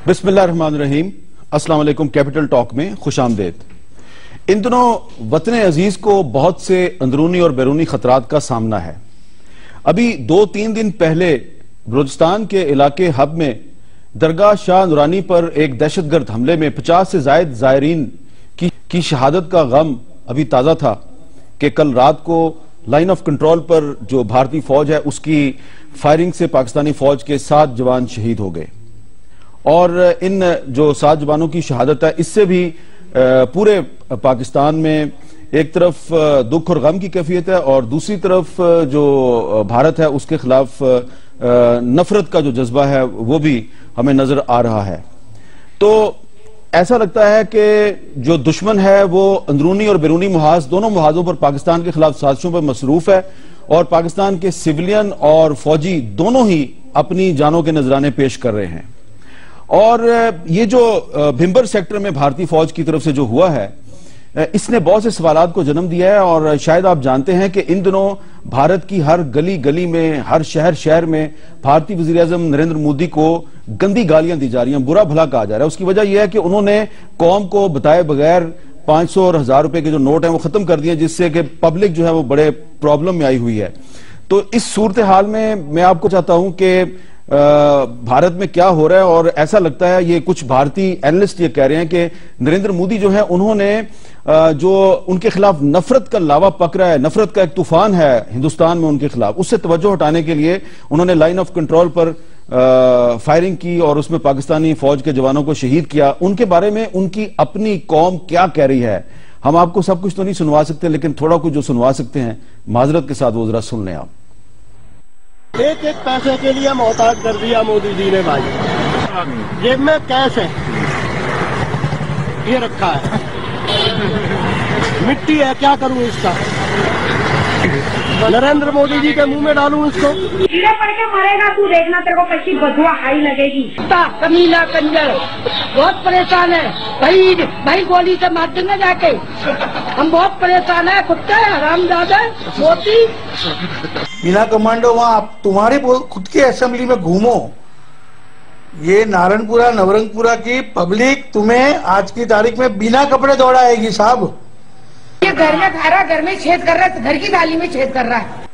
بسم اللہ الرحمن الرحیم. السلام علیکم. کیپٹل ٹاک میں خوش آمدید. ان دنوں وطن عزیز کو بہت سے اندرونی اور بیرونی خطرات کا سامنا ہے. ابھی 2-3 دن پہلے بلوچستان کے علاقے حب میں درگاہ شاہ نورانی پر ایک دہشت گرد حملے میں 50 سے زائد زائرین کی شہادت کا غم ابھی تازہ تھا کہ کل رات کو لائن آف کنٹرول پر جو بھارتی فوج ہے اس کی فائرنگ سے پاکستانی فوج کے 7 جوان شہید ہو گئے. اور ان جو 7 جوانوں کی شہادت ہے اس سے بھی پورے پاکستان میں ایک طرف دکھ اور غم کی کیفیت ہے اور دوسری طرف جو بھارت ہے اس کے خلاف نفرت کا جو جذبہ ہے وہ بھی ہمیں نظر آ رہا ہے. تو ایسا لگتا ہے کہ جو دشمن ہے وہ اندرونی اور بیرونی محاذ دونوں محاذوں پر پاکستان کے خلاف سازشوں پر مصروف ہے اور پاکستان کے سویلین اور فوجی دونوں ہی اپنی جانوں کے نذرانے پیش کر رہے ہیں. اور یہ جو بھمبر سیکٹر میں بھارتی فوج کی طرف سے جو ہوا ہے اس نے بہت سے سوالات کو جنم دیا ہے اور شاید آپ جانتے ہیں کہ ان دنوں بھارت کی ہر گلی گلی میں ہر شہر میں بھارتی وزیر اعظم نریندر مودی کو گندی گالیاں دی جا رہی ہیں, برا بھلا کہا جا رہا ہے. اس کی وجہ یہ ہے کہ انہوں نے قوم کو بتائے بغیر 500 اور 1000 روپے کے جو نوٹ ہیں وہ ختم کر دیے, جس سے کہ پبلک جو ہے وہ بڑے پرابلم میں آئی ہوئی ہے. تو اس صورتحال میں آپ کو چاہتا ہوں کہ بھارت میں کیا ہو رہا ہے, اور ایسا لگتا ہے یہ کچھ بھارتی اینالسٹ یہ کہہ رہے ہیں کہ نریندر مودی جو ہے انہوں نے جو ان کے خلاف نفرت کا لاوا پک رہا ہے, نفرت کا ایک طوفان ہے ہندوستان میں ان کے خلاف, اس سے توجہ ہٹانے کے لیے انہوں نے line of control per firing کی اور اس میں پاکستانی فوج کے جوانوں کو شہید کیا. ان کے بارے میں ان کی اپنی قوم کیا کہہ رہی ہے ہم آپ کو سب کچھ تو نہیں سنوا سکتے, لیکن تھوڑا کچھ جو سنوا سکتے ہیں معذرت کے ساتھ وہ ذرا سن لیں آپ. ایک پیسے کے لیے محتاج کر دیا مودی جی نے بھائی. جیب میں کیش ہے, یہ رکھا ہے, مٹی ہے, کیا کروں اس کا؟ نریندر مودی جی کے منہ میں ڈالوں اس کو؟ کیڑے پڑ کے مرے گا تو دیکھنا, تیرے کو کشی بدوا ہائی لگے گی. کمینا کنجر بہت پریشان ہے بھائی گولی سے مار دینا جا کے, ہم بہت پریشان ہیں. کتے حرامزادے موتی مینا کمانڈو وہاں تمہاری خود کی اسمبلی میں گھومو, یہ نارنپورہ نورنگپورہ کی پبلک تمہیں آج کی تاریخ میں بنا کپڑے دوڑائے گی صاحب. یہ گھر میں کھا رہا, گھر میں چھید کر رہا ہے, گھر کی تھالی میں چھید کر رہا ہے.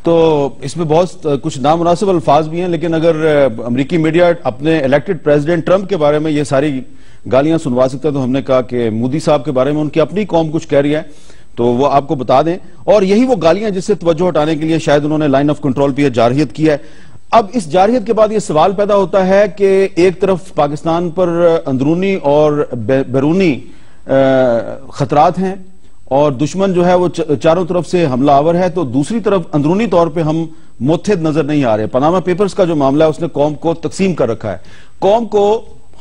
تو اس میں بہت کچھ نامناسب الفاظ بھی ہیں, لیکن اگر امریکی میڈیا اپنے الیکٹڈ پریزیڈنٹ ٹرمپ کے بارے میں یہ ساری گالیاں سنوا سکتا ہے تو ہم نے کہا کہ مودی صاحب کے بارے میں ان کی اپنی قوم کچھ کہہ رہی ہے تو وہ آپ کو بتا دیں. اور یہی وہ گالیاں جس سے توجہ ہٹانے کے لیے شاید انہوں نے لائن آف کنٹرول پہ جارحیت کی ہے. اب اس جارحیت کے بعد یہ سوال پیدا ہوتا ہے کہ ایک طرف پاکستان پر اندرونی اور بیرونی خطرات ہیں اور دشمن جو ہے وہ چاروں طرف سے حملہ آور ہے, تو دوسری طرف اندرونی طور پہ ہم متحد نظر نہیں آ رہے. پاناما پیپرز کا جو معاملہ ہے اس نے قوم کو تقسیم کر رکھا ہے. قوم کو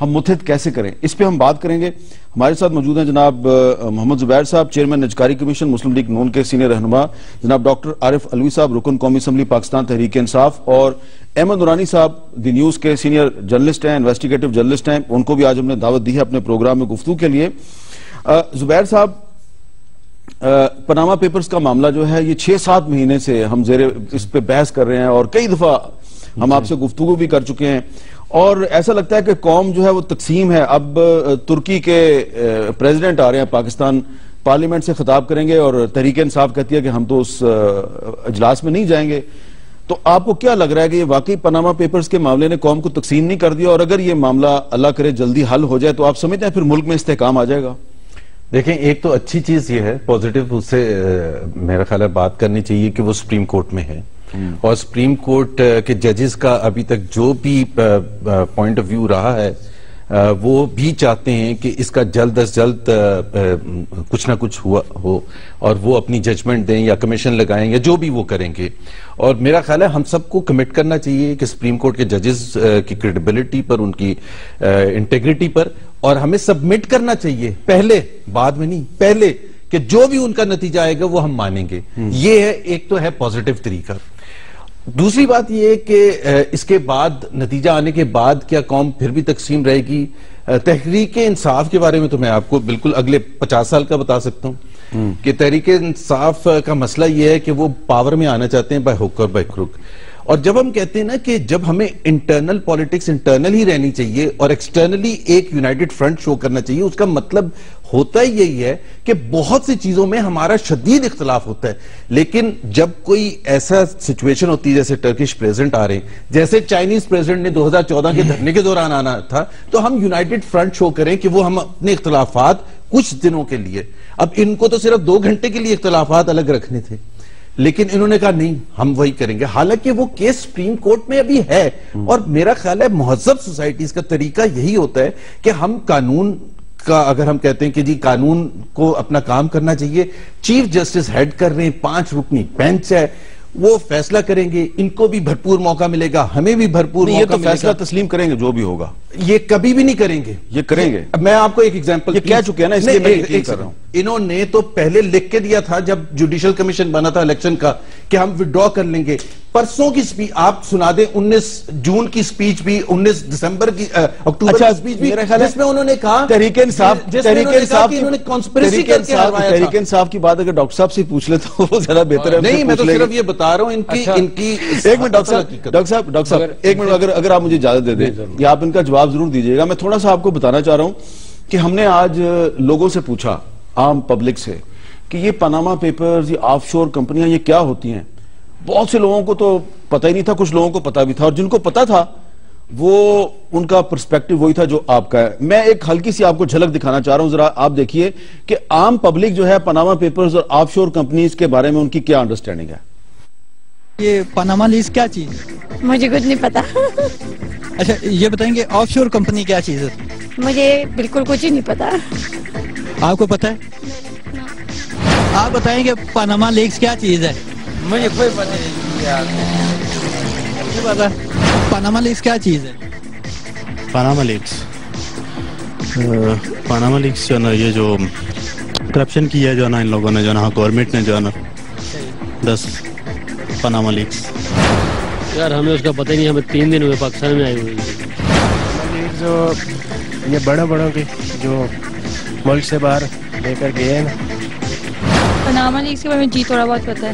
ہم متحد کیسے کریں, اس پہ ہم بات کریں گے. ہمارے ساتھ موجود ہیں جناب محمد زبیر صاحب, چیئرمین نجکاری کمیشن مسلم لیگ نون کے سینئر رہنما, جناب ڈاکٹر عارف علوی صاحب, رکن قومی اسمبلی پاکستان تحریک انصاف, اور احمد نورانی صاحب دی نیوز کے سینئر جرنلسٹ ہیں, انویسٹیگیٹو جرنلسٹ ہیں. ان کو بھی آج ہم نے دعوت دی ہے اپنے پروگرام میں گفتگو کے لیے. زبیر صاحب, پاناما پیپرز کا معاملہ جو ہے یہ 6-7 مہینے سے ہم اس پہ بحث کر رہے ہیں اور کئی دفعہ ہم آپ سے گفتگو بھی کر چکے ہیں, اور ایسا لگتا ہے کہ قوم جو ہے وہ تقسیم ہے. اب ترکی کے پریزیڈنٹ آ رہے ہیں پاکستان, پارلیمنٹ سے خطاب کریں گے اور تحریک انصاف کہتی ہے کہ ہم تو اس اجلاس میں نہیں جائیں گے. تو آپ کو کیا لگ رہا ہے کہ یہ واقعی پاناما پیپرز کے معاملے نے قوم کو تقسیم نہیں کر دیا, اور اگر یہ معاملہ اللہ کرے جلدی حل ہو جائے تو آپ سمجھتے ہیں پھر ملک میں استحکام آ جائے گا؟ دیکھیں, ایک تو اچھی چیز یہ ہے, پوزیٹیو, اس سے میرا خیال ہے بات کرنی چاہیے کہ وہ سپریم کورٹ میں ہے, اور سپریم کورٹ کے ججز کا ابھی تک جو بھی پوائنٹ آف ویو رہا ہے وہ بھی چاہتے ہیں کہ اس کا جلد از جلد کچھ نہ کچھ ہو اور وہ اپنی ججمنٹ دیں یا کمیشن لگائیں یا جو بھی وہ کریں گے. اور میرا خیال ہے ہم سب کو کمٹ کرنا چاہیے کہ سپریم کورٹ کے ججز کی کریڈیبلٹی پر, ان کی انٹیگریٹی پر, اور ہمیں سبمٹ کرنا چاہیے پہلے, بعد میں نہیں, پہلے, کہ جو بھی ان کا نتیجہ آئے گا وہ ہم مانیں گے. یہ ہے ایک تو ہے پوزیٹیو طریقہ. دوسری بات یہ ہے کہ اس کے بعد نتیجہ آنے کے بعد کیا قوم پھر بھی تقسیم رہے گی؟ تحریک انصاف کے بارے میں تو میں آپ کو بالکل اگلے 50 سال کا بتا سکتا ہوں کہ تحریک انصاف کا مسئلہ یہ ہے کہ وہ پاور میں آنا چاہتے ہیں بائی ہک اور بائی کروک, اور جب ہم کہتے ہیں نا کہ جب ہمیں انٹرنل پالیٹکس انٹرنل ہی رہنی چاہیے اور ایکسٹرنلی ایک یونائٹڈ فرنٹ شو کرنا چاہیے، اس کا مطلب ہوتا ہی یہی ہے کہ بہت سی چیزوں میں ہمارا شدید اختلاف ہوتا ہے، لیکن جب کوئی ایسا سچویشن ہوتی ہے جیسے ٹرکش پریزیڈنٹ آ رہے ہیں، جیسے چائنیز پریزیڈنٹ نے 2014 کے دھرنے کے دوران آنا تھا، تو ہم یونائٹڈ فرنٹ شو کریں کہ وہ ہم اپنے اختلافات کچھ دنوں کے لیے، اب ان کو تو صرف 2 گھنٹے کے لیے اختلافات الگ رکھنے تھے، لیکن انہوں نے کہا نہیں ہم وہی کریں گے، حالانکہ وہ کیس سپریم کورٹ میں ابھی ہے۔ اور میرا خیال ہے مہذب سوسائٹیز کا طریقہ یہی ہوتا ہے کہ ہم قانون کا، اگر ہم کہتے ہیں کہ جی قانون کو اپنا کام کرنا چاہیے، چیف جسٹس ہیڈ کر رہے ہیں، 5 رکنی بینچ ہے، وہ فیصلہ کریں گے، ان کو بھی بھرپور موقع ملے گا، ہمیں بھی بھرپور موقع یہ تو ملے گا۔ فیصلہ تسلیم کریں گے جو بھی ہوگا، یہ کبھی بھی نہیں کریں گے، یہ کریں گے۔ میں آپ کو ایک ایگزامپل، یہ کہہ چکے ہیں نا، اس لیے میں یقین کر رہا ہوں۔ انہوں نے تو پہلے لکھ کے دیا تھا جب جوڈیشل کمیشن بنا تھا الیکشن کا کہ ہم وڈرا کر لیں گے۔ پرسوں کی سپیچ آپ سنا دیں، 19 جون کی سپیچ بھی، 19 دسمبر کی، اکتوبر کی سپیچ بھی، جس میں انہوں نے کہا تحریک انصاف کی بات اگر ڈاکٹر صاحب سے پوچھ لے تو وہ زیادہ بہتر ہے۔ نہیں، میں تو صرف یہ بتا رہا ہوں ان کی ایک منٹ ڈاکٹر صاحب ایک منٹ اگر آپ مجھے اجازت دے دیں یا آپ ان کا جواب ضرور دیجیے گا۔ میں تھوڑا سا آپ کو بتانا چاہ رہا ہوں کہ ہم نے آج لوگوں سے پوچھا، عام پبلک سے، کہ یہ پاناما پیپرز، یہ آف شور کمپنیاں یہ کیا ہوتی ہیں۔ بہت سے لوگوں کو تو پتہ ہی نہیں تھا، کچھ لوگوں کو پتہ بھی تھا، اور جن کو پتہ تھا وہ ان کا پرسپیکٹیو وہی تھا جو آپ کا ہے۔ میں ایک ہلکی سی آپ کو جھلک دکھانا چاہ رہا ہوں، ذرا آپ دیکھیے کہ عام پبلک جو ہے پاناما پیپرز اور آف شور کمپنیز کے بارے میں ان کی کیا انڈرسٹینڈنگ ہے۔ یہ پاناما لیز کیا چیز ہے؟ مجھے کچھ نہیں پتا۔ اچھا یہ بتائیں گے آف شور کمپنی کیا چیز ہے؟ مجھے بالکل کچھ ہی نہیں پتا۔ آپ کو پتا ہے؟ آپ بتائیں گے پاناما لیکس کیا چیز ہے؟ مجھے کوئی پتہ نہیں۔ پتا پاناما لیکس کیا چیز ہے؟ پاناما لیکس جو ہے نا، یہ جو کرپشن کی ہے جو ہے نا ان لوگوں نے، جو ہے نا گورنمنٹ نے جو ہے نا، بس پاناما لیکس۔ یار ہمیں اس کا پتہ ہی نہیں، ہمیں 3 دن ہوئے پاکستان میں آئے ہوئے۔ جو یہ بڑوں کے جو ملک سے باہر لے کر گئے ہیں۔ پاناما لیکس کے بارے میں جی تھوڑا بہت پتا ہے۔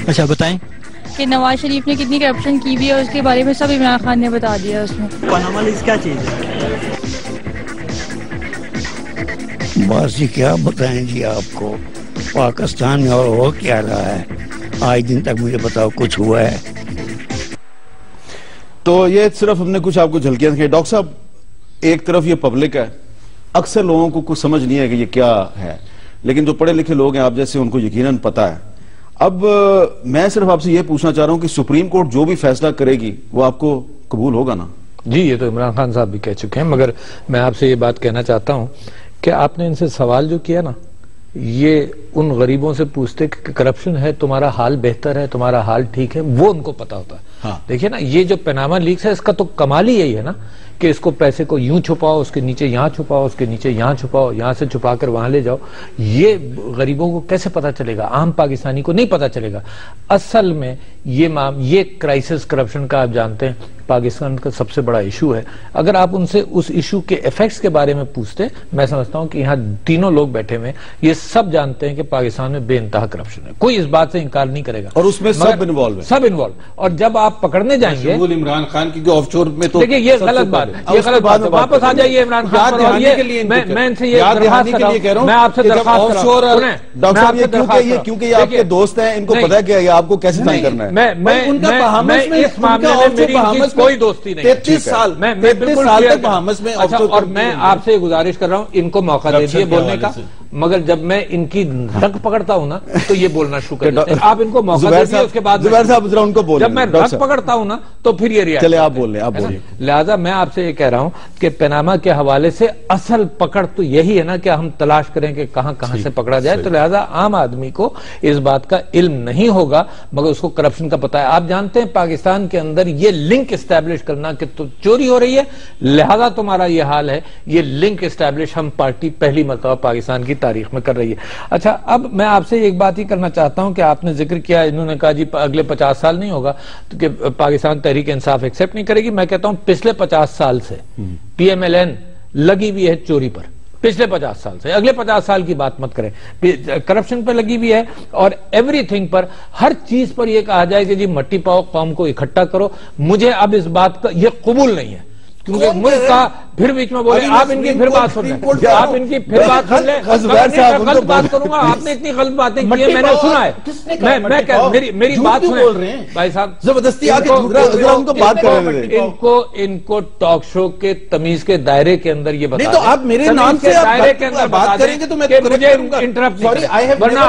اچھا بتائیں کہ نواز شریف نے کتنی کرپشن کی بھی ہے، اس کے بارے میں سب عمران خان نے بتا دیا اس میں۔ پاناما لیکس کیا چیز ہے؟ بس جی کیا بتائیں جی آپ کو، پاکستان میں اور ہو کیا رہا ہے، آج دن تک مجھے بتاؤ کچھ ہوا ہے؟ تو یہ صرف ہم نے کچھ آپ کو جھلکیاں دکھائی۔ ڈاکٹر صاحب ایک طرف یہ پبلک ہے، اکثر لوگوں کو کچھ سمجھ نہیں ہے کہ یہ کیا ہے، لیکن جو پڑھے لکھے لوگ ہیں آپ جیسے ان کو یقیناً پتا ہے۔ اب میں صرف آپ سے یہ پوچھنا چاہ رہا ہوں کہ سپریم کورٹ جو بھی فیصلہ کرے گی وہ آپ کو قبول ہوگا نا؟ جی یہ تو عمران خان صاحب بھی کہہ چکے ہیں، مگر میں آپ سے یہ بات کہنا چاہتا ہوں کہ آپ نے ان سے سوال جو کیا نا، یہ ان غریبوں سے پوچھتے کہ کرپشن ہے، تمہارا حال بہتر ہے، تمہارا حال ٹھیک ہے، وہ ان کو پتا ہوتا ہے۔ دیکھیں نا، یہ جو پاناما لیکس ہے اس کا تو کمال ہی یہی ہے نا کہ اس کو پیسے کو یوں چھپاؤ، اس کے نیچے یہاں چھپاؤ، اس کے نیچے یہاں چھپاؤ، یہاں سے چھپا کر وہاں لے جاؤ۔ یہ غریبوں کو کیسے پتا چلے گا؟ عام پاکستانی کو نہیں پتا چلے گا۔ اصل میں یہ کرائسس کرپشن کا آپ جانتے ہیں پاکستان کا سب سے بڑا ایشو ہے۔ اگر آپ ان سے اس ایشو کے ایفیکٹس کے بارے میں پوچھتے، میں سمجھتا ہوں کہ یہاں تینوں لوگ بیٹھے ہوئے یہ سب جانتے ہیں کہ پاکستان میں بے انتہا کرپشن ہے، کوئی اس بات سے انکار نہیں کرے گا، اور اس میں سب انوالو ہیں، سب انوالو۔ اور جب آپ پکڑنے جائیں گے عمران خان کی آف شور میں تو دیکھیں یہ غلط بات ہے، یہ غلط بات ہے۔ واپس آ جائیے عمران خان پر، میں ان سے یہ درخواست کر رہا ہوں، میں آپ سے درخواست کر رہا ہوں ڈاکٹر صاحب کیونکہ یہ آپ کے دوست ہیں، ان کو پتا ہے کہ آپ کو کیسے تنگ کرنا ہے۔ میں اس معاملے میں میری کوئی دوستی نہیں، 33 سال تک بہامس میں، اور میں آپ سے گزارش کر رہا ہوں ان کو موقع دے دیے بولنے کا، مگر جب میں ان کی رگ پکڑتا ہوں نا تو یہ بولنا شروع کر دیتے ہیں۔ آپ ان کو موقع دے دیے، اس کے بعد جب میں رگ پکڑتا ہوں نا تو پھر یہ ریاض۔ چلے آپ بول لیں، آپ بولیں۔ لہٰذا میں آپ سے یہ کہہ رہا ہوں کہ پاناما کے حوالے سے اصل پکڑ تو یہی ہے نا کہ ہم تلاش کریں کہ کہاں سے پکڑا جائے، تو لہٰذا عام آدمی کو اس بات کا علم نہیں ہوگا، مگر اس کو کرپشن کا پتہ ہے۔ آپ جانتے ہیں پاکستان کے اندر یہ لنک اسٹیبلش کرنا کہ تو چوری ہو رہی ہے لہذا تمہارا یہ حال ہے، یہ لنک اسٹیبلش ہم پارٹی پہلی مرتبہ پاکستان کی تاریخ میں کر رہی ہے۔ اچھا اب میں آپ سے ایک بات ہی کرنا چاہتا ہوں کہ آپ نے ذکر کیا، انہوں نے کہا جی اگلے 50 سال نہیں ہوگا کہ پاکستان تحریک انصاف ایکسیپٹ نہیں کرے گی۔ میں کہتا ہوں پچھلے 50 سال سے پی ایم ایل این لگی بھی ہے چوری پر، پچھلے 50 سال سے، اگلے 50 سال کی بات مت کریں. کرپشن پہ لگی ہوئی ہے اور ایوری تھنگ پر، ہر چیز پر یہ کہا جائے کہ جی مٹی پاؤ، قوم کو اکٹھا کرو. مجھے اب اس بات کا یہ قبول نہیں ہے کیونکہ ملک کا پھر بیچ میں بولے آپ ان کی پھر بات سن لیں، آپ ان کی پھر بات سن لیں. غلط بات کروں گا، آپ نے اتنی غلط باتیں کی ہیں، میں نے سنا ہے. میری بات سنیں بھائی صاحب، زبردستی ان کو ٹاک شو کے تمیز کے دائرے کے اندر یہ بتا تو آپ میرے نام سے دائرے کے اندر بات کریں گے تو میں مجھے انٹرپٹ نہیں کریں، ورنہ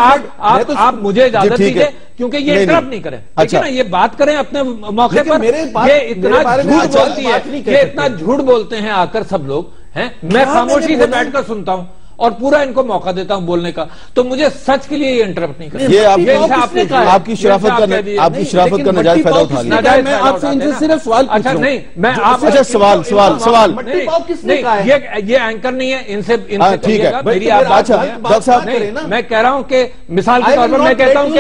آپ مجھے اجازت دیجیے کیونکہ یہ انٹرپٹ نہیں کریں. اچھا یہ بات کریں اپنے موقع پر. یہ اتنا جھوٹ بولتی ہے، یہ اتنا جھوٹ بولتے ہیں آ کر سب لوگ ہیں. میں خاموشی سے بیٹھ کر سنتا ہوں اور پورا ان کو موقع دیتا ہوں بولنے کا، تو مجھے سچ کے لیے یہ انٹرپٹ نہیں کریں. یہ آپ کی شرافت کا نجائز فائدہ اٹھا لیا. میں آپ سے ان سے صرف سوال پوچھ رہا ہوں. اچھا نہیں، میں آپ سوال یہ اینکر نہیں ہے، ان سے ٹھیک ہے. میری آپ بات ڈاکٹر صاحب، میں کہہ رہا ہوں کہ مثال کے طور پر میں کہتا ہوں کہ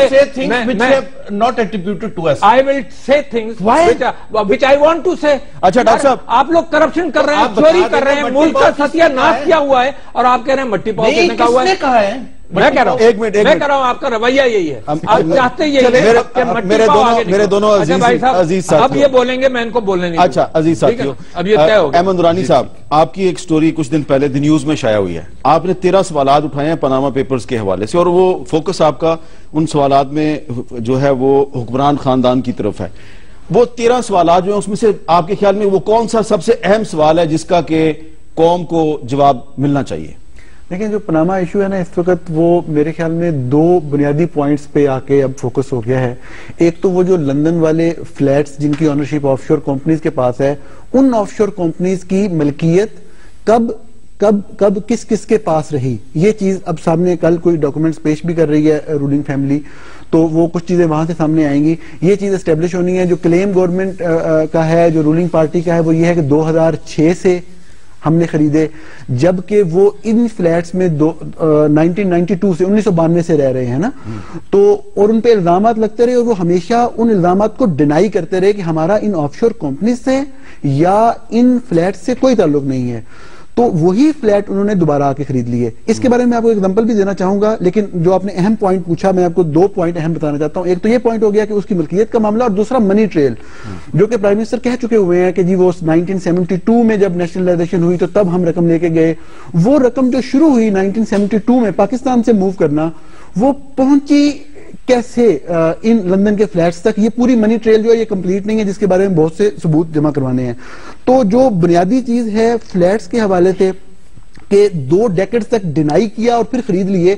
not attributed to us. I will say things which I want to say. اچھا ڈاکٹر صاحب، آپ لوگ کرپشن کر رہے ہیں، چوری کر رہے ہیں، ملک کا ستیہ ناش کیا ہوا ہے اور آپ کہہ رہے ہیں مٹی پاؤ کس نے کہا ہوا ہے؟ میں کہہ رہا ہوں، ایک منٹ میں کہہ رہا ہوں آپ کا رویہ یہی ہے، آپ چاہتے یہی ہے کہ مٹی پاؤ آگے نکلو. میرے دونوں عزیز ساتھیوں، اب یہ بولیں گے، میں ان کو بولنے نہیں. اچھا عزیز ساتھیوں، اب یہ طے ہو گیا. احمد نورانی صاحب، آپ کی ایک سٹوری کچھ دن پہلے دی نیوز میں شائع ہوئی ہے. آپ نے 13 سوالات اٹھائے ہیں پاناما پیپرز کے حوالے سے، اور وہ فوکس آپ کا ان سوالات میں جو ہے وہ حکمران خاندان کی طرف ہے. وہ 13 سوالات جو ہیں اس میں سے آپ کے خیال میں وہ کون سا سب سے اہم سوال ہے جس کا کہ قوم کو جواب ملنا چاہیے؟ دیکھیں، جو پاناما ایشو ہے نا، اس وقت وہ میرے خیال میں 2 بنیادی پوائنٹس پہ آ کے اب فوکس ہو گیا ہے. ایک تو وہ جو لندن والے فلیٹس جن کی آنرشپ آف شور کمپنیز کے پاس ہے، ان آف شور کمپنیز کی ملکیت کب کس کے پاس رہی، یہ چیز اب سامنے کل کوئی ڈاکومنٹس پیش بھی کر رہی ہے رولنگ فیملی، تو وہ کچھ چیزیں وہاں سے سامنے آئیں گی. یہ چیز اسٹیبلش ہونی ہے. جو کلیم گورنمنٹ کا ہے، جو رولنگ پارٹی کا ہے، وہ یہ ہے کہ 2006 سے ہم نے خریدے، جبکہ وہ ان فلیٹس میں 1992 سے 1992 سے رہ رہے ہیں نا. تو اور ان پہ الزامات لگتے رہے اور وہ ہمیشہ ان الزامات کو ڈینائی کرتے رہے کہ ہمارا ان آف شور کمپنیز سے یا ان فلیٹس سے کوئی تعلق نہیں ہے. تو وہی فلیٹ انہوں نے دوبارہ آ کے خرید لیے. اس کے بارے میں آپ کو ایگزامپل بھی دینا چاہوں گا، لیکن جو آپ نے اہم پوائنٹ پوچھا، میں آپ کو 2 پوائنٹ اہم بتانا چاہتا ہوں. ایک تو یہ پوائنٹ ہو گیا کہ اس کی ملکیت کا معاملہ، اور دوسرا منی ٹریل، جو کہ پرائم منسٹر کہہ چکے ہوئے ہیں کہ جی وہ 1972 میں جب نیشنلائزیشن ہوئی تو تب ہم رقم لے کے گئے. وہ رقم جو شروع ہوئی 1972 میں پاکستان سے موو کرنا، وہ پہنچی کیسے ان لندن کے فلیٹس تک؟ یہ پوری منی ٹریل جو ہے یہ کمپلیٹ نہیں ہے، جس کے بارے میں بہت سے ثبوت جمع کروانے ہیں. تو جو بنیادی چیز ہے فلیٹس کے حوالے سے کہ 2 ڈیکڈز تک ڈینائی کیا اور پھر خرید لیے.